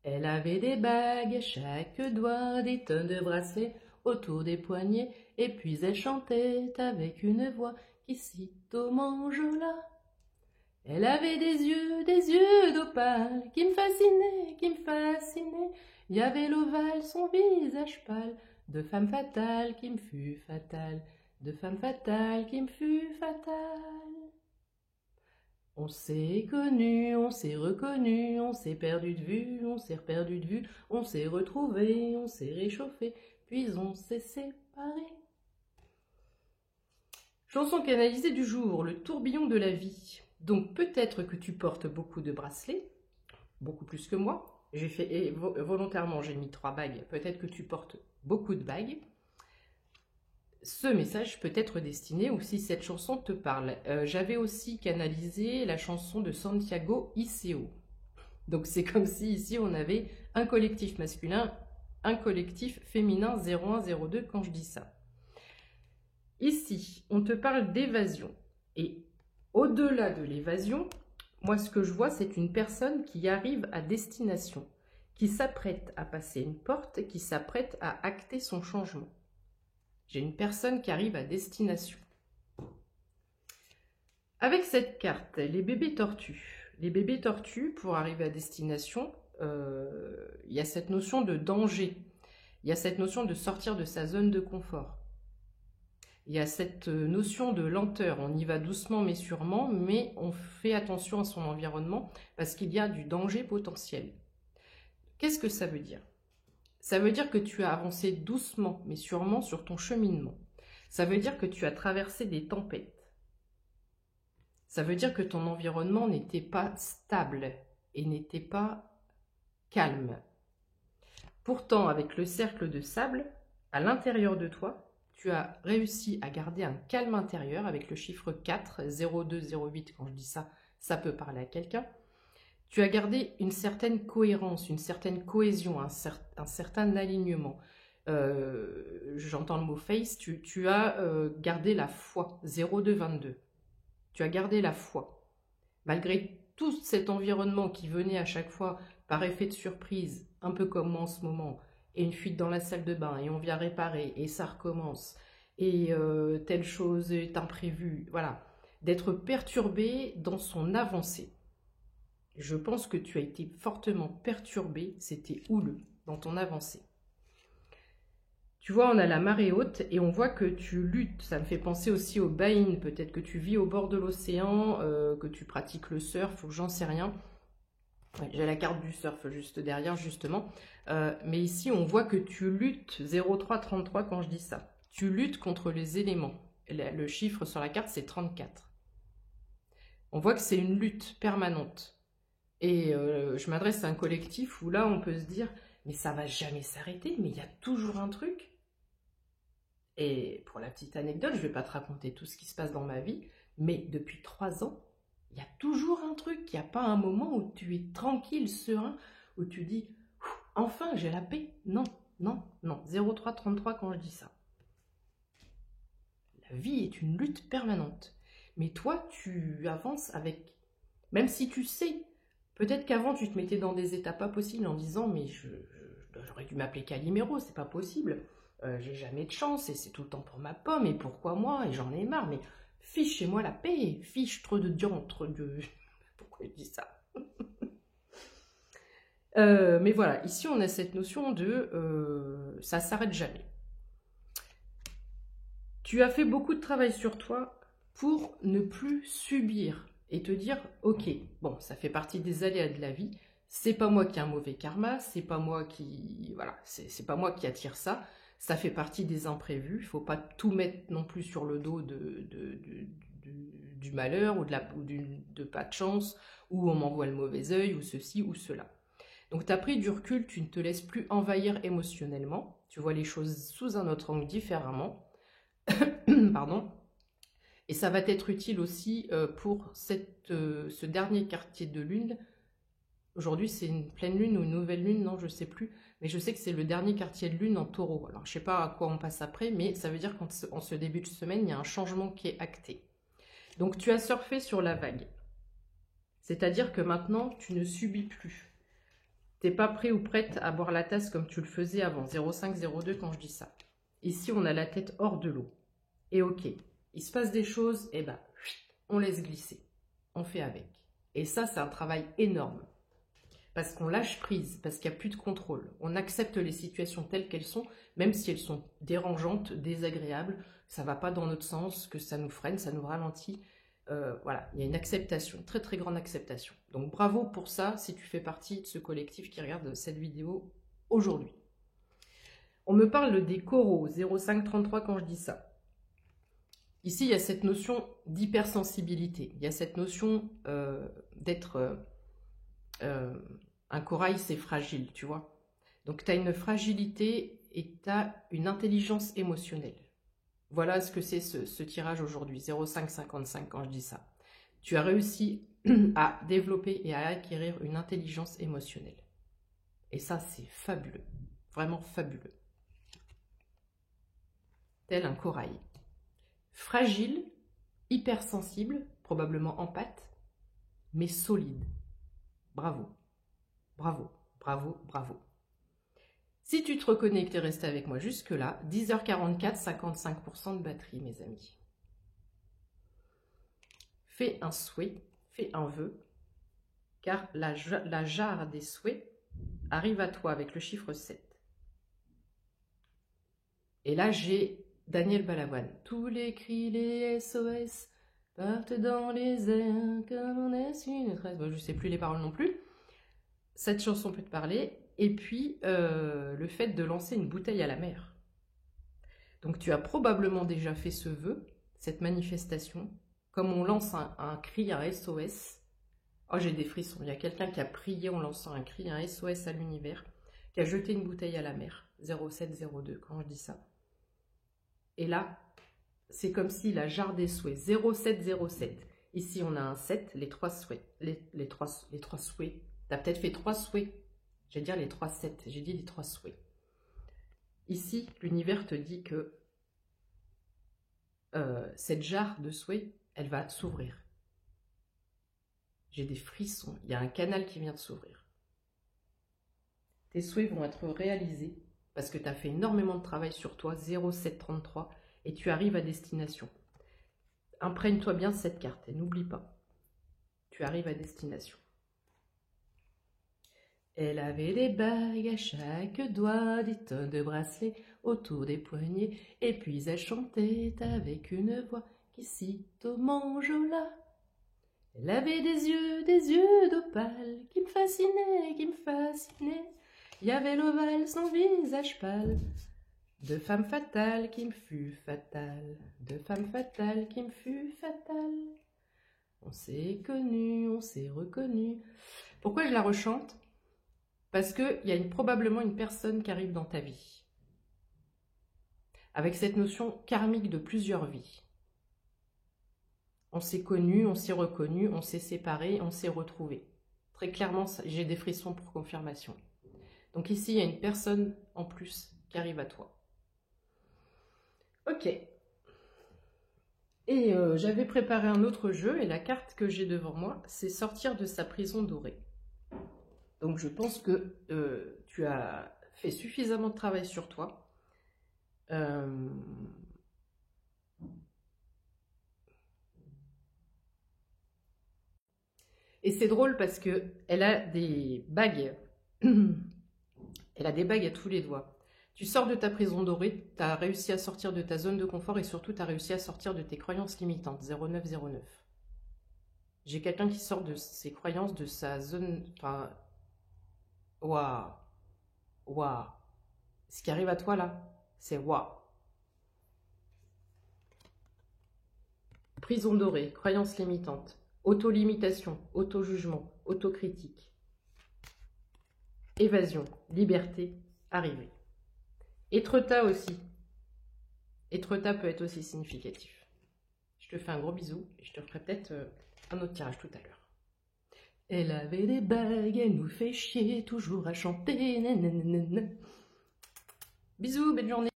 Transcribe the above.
Elle avait des bagues à chaque doigt, des tonnes de bracelets autour des poignets, et puis elle chantait avec une voix qui sitôt m'enjola. Elle avait des yeux d'opale, qui me fascinaient, qui me fascinaient. Il y avait l'ovale, son visage pâle, de femme fatale qui me fut fatale, de femme fatale qui me fut fatale. On s'est connus, on s'est reconnus, on s'est perdu de vue, on s'est reperdu de vue, on s'est retrouvés, on s'est réchauffé, puis on s'est séparés. Chanson canalisée du jour, le tourbillon de la vie. Donc peut-être que tu portes beaucoup de bracelets, beaucoup plus que moi. J'ai fait et volontairement, j'ai mis 3 bagues. Peut-être que tu portes beaucoup de bagues. Ce message peut être destiné ou si cette chanson te parle. J'avais aussi canalisé la chanson de Santiago ICO. Donc c'est comme si ici on avait un collectif masculin, un collectif féminin 0102 quand je dis ça. Ici, on te parle d'évasion. Et au-delà de l'évasion, moi ce que je vois, c'est une personne qui arrive à destination, qui s'apprête à passer une porte, qui s'apprête à acter son changement. J'ai une personne qui arrive à destination. Avec cette carte, les bébés tortues. Les bébés tortues, pour arriver à destination, il y a cette notion de danger. Il y a cette notion de sortir de sa zone de confort. Il y a cette notion de lenteur. On y va doucement mais sûrement, mais on fait attention à son environnement parce qu'il y a du danger potentiel. Qu'est-ce que ça veut dire ? Ça veut dire que tu as avancé doucement mais sûrement sur ton cheminement. Ça veut dire que tu as traversé des tempêtes. Ça veut dire que ton environnement n'était pas stable et n'était pas calme. Pourtant, avec le cercle de sable, à l'intérieur de toi, tu as réussi à garder un calme intérieur avec le chiffre 4, 02, 08, quand je dis ça, ça peut parler à quelqu'un. Tu as gardé une certaine cohérence, une certaine cohésion, un certain alignement. J'entends le mot face, tu as gardé la foi, 02, 22. Tu as gardé la foi. Malgré tout cet environnement qui venait à chaque fois par effet de surprise, un peu comme moi en ce moment, et une fuite dans la salle de bain, et on vient réparer, et ça recommence, et telle chose est imprévue, voilà, d'être perturbé dans son avancée. Je pense que tu as été fortement perturbé, c'était houleux dans ton avancée. Tu vois, on a la marée haute et on voit que tu luttes. Ça me fait penser aussi au Bain. Peut-être que tu vis au bord de l'océan, que tu pratiques le surf ou j'en sais rien. Ouais, j'ai la carte du surf juste derrière, justement. Mais ici, on voit que tu luttes, 0333 quand je dis ça. Tu luttes contre les éléments. Le chiffre sur la carte, c'est 34. On voit que c'est une lutte permanente. Et je m'adresse à un collectif où là, on peut se dire, mais ça va jamais s'arrêter, mais il y a toujours un truc. Et pour la petite anecdote, je ne vais pas te raconter tout ce qui se passe dans ma vie, mais depuis 3 ans, il y a toujours un truc. Il n'y a pas un moment où tu es tranquille, serein, où tu dis « Enfin, j'ai la paix ». Non, non, non. 0333 quand je dis ça. La vie est une lutte permanente. Mais toi, tu avances avec... Même si tu sais, peut-être qu'avant, tu te mettais dans des états pas possibles en disant « Mais j'aurais dû m'appeler Calimero, c'est pas possible ». J'ai jamais de chance et c'est tout le temps pour ma pomme et pourquoi moi et j'en ai marre, mais fichez-moi la paix, fiche-toi de diantre de... Pourquoi je dis ça? Mais voilà, ici on a cette notion de ça s'arrête jamais. Tu as fait beaucoup de travail sur toi pour ne plus subir et te dire ok, bon, ça fait partie des aléas de la vie, c'est pas moi qui ai un mauvais karma, c'est pas moi qui... Voilà, c'est pas moi qui attire ça. Ça fait partie des imprévus. Il ne faut pas tout mettre non plus sur le dos du malheur ou de pas de chance, ou on m'envoie le mauvais œil, ou ceci ou cela. Donc tu as pris du recul, tu ne te laisses plus envahir émotionnellement, tu vois les choses sous un autre angle différemment. Pardon. Et ça va t'être utile aussi pour ce dernier quartier de lune. Aujourd'hui, c'est une pleine lune ou une nouvelle lune, non, je ne sais plus. Mais je sais que c'est le dernier quartier de lune en taureau. Alors, je ne sais pas à quoi on passe après, mais ça veut dire qu'en ce début de semaine, il y a un changement qui est acté. Donc, tu as surfé sur la vague. C'est-à-dire que maintenant, tu ne subis plus. T'es pas prêt ou prête à boire la tasse comme tu le faisais avant. 0,5, 0,2 quand je dis ça. Ici, on a la tête hors de l'eau. Et ok, il se passe des choses, et ben, on laisse glisser. On fait avec. Et ça, c'est un travail énorme. Parce qu'on lâche prise, parce qu'il n'y a plus de contrôle. On accepte les situations telles qu'elles sont, même si elles sont dérangeantes, désagréables, ça ne va pas dans notre sens, que ça nous freine, ça nous ralentit. Voilà, il y a une acceptation, une très très grande acceptation. Donc bravo pour ça, si tu fais partie de ce collectif qui regarde cette vidéo aujourd'hui. On me parle des coraux, 0,533 quand je dis ça. Ici, il y a cette notion d'hypersensibilité. Il y a cette notion d'être... un corail, c'est fragile, tu vois. Donc, tu as une fragilité et tu as une intelligence émotionnelle. Voilà ce que c'est ce tirage aujourd'hui, 0,555 quand je dis ça. Tu as réussi à développer et à acquérir une intelligence émotionnelle. Et ça, c'est fabuleux. Vraiment fabuleux. Tel un corail. Fragile, hypersensible, probablement empathe, mais solide. Bravo, bravo, bravo, bravo. Si tu te reconnais et que tu es resté avec moi jusque-là, 10h44, 55% de batterie, mes amis. Fais un souhait, fais un vœu, car la jarre des souhaits arrive à toi avec le chiffre 7. Et là, j'ai Daniel Balavoine. Tous les cris, les SOS partent dans les airs comme on est une tresse. Bon, je ne sais plus les paroles non plus. Cette chanson peut te parler. Et puis, le fait de lancer une bouteille à la mer. Donc, tu as probablement déjà fait ce vœu, cette manifestation. Comme on lance un cri, un SOS. Oh, j'ai des frissons. Il y a quelqu'un qui a prié en lançant un cri, un SOS à l'univers, qui a jeté une bouteille à la mer. 0702, quand je dis ça. Et là, c'est comme si la jarre des souhaits, 0707. Ici, on a un 7, les 3 souhaits. Les trois souhaits. Tu as peut-être fait 3 souhaits. Je vais dire les 3 7. J'ai dit les 3 souhaits. Ici, l'univers te dit que cette jarre de souhaits, elle va s'ouvrir. J'ai des frissons. Il y a un canal qui vient de s'ouvrir. Tes souhaits vont être réalisés parce que tu as fait énormément de travail sur toi, 0733, et tu arrives à destination. Imprègne-toi bien cette carte et n'oublie pas. Tu arrives à destination. Elle avait des bagues à chaque doigt, des tonnes de bracelets autour des poignets, et puis elle chantait avec une voix qui sitôt m'enjola. Elle avait des yeux d'opale qui me fascinaient, qui me fascinaient. Il y avait l'ovale, son visage pâle, de femme fatale qui me fut fatale, de femme fatale qui me fut fatale. On s'est connus, on s'est reconnus. Pourquoi je la rechante? Parce qu'il y a probablement une personne qui arrive dans ta vie, avec cette notion karmique de plusieurs vies. On s'est connus, on s'est reconnus, on s'est séparés, on s'est retrouvés. Très clairement, j'ai des frissons pour confirmation. Donc ici, il y a une personne en plus qui arrive à toi. Ok. Et j'avais préparé un autre jeu, et la carte que j'ai devant moi, c'est sortir de sa prison dorée. Donc je pense que tu as fait suffisamment de travail sur toi. Et c'est drôle parce que elle a des bagues. Elle a des bagues à tous les doigts. Tu sors de ta prison dorée, tu as réussi à sortir de ta zone de confort et surtout tu as réussi à sortir de tes croyances limitantes. 0909. J'ai quelqu'un qui sort de ses croyances, de sa zone... Enfin, waouh. Waouh. Ce qui arrive à toi là, c'est waouh. Prison dorée, croyances limitantes, auto-limitation, auto-jugement, autocritique. Évasion, liberté, arrivée. Étretat aussi. Étretat peut être aussi significatif. Je te fais un gros bisou et je te ferai peut-être un autre tirage tout à l'heure. Elle avait des bagues, elle nous fait chier, toujours à chanter. Nanana. Bisous, belle journée.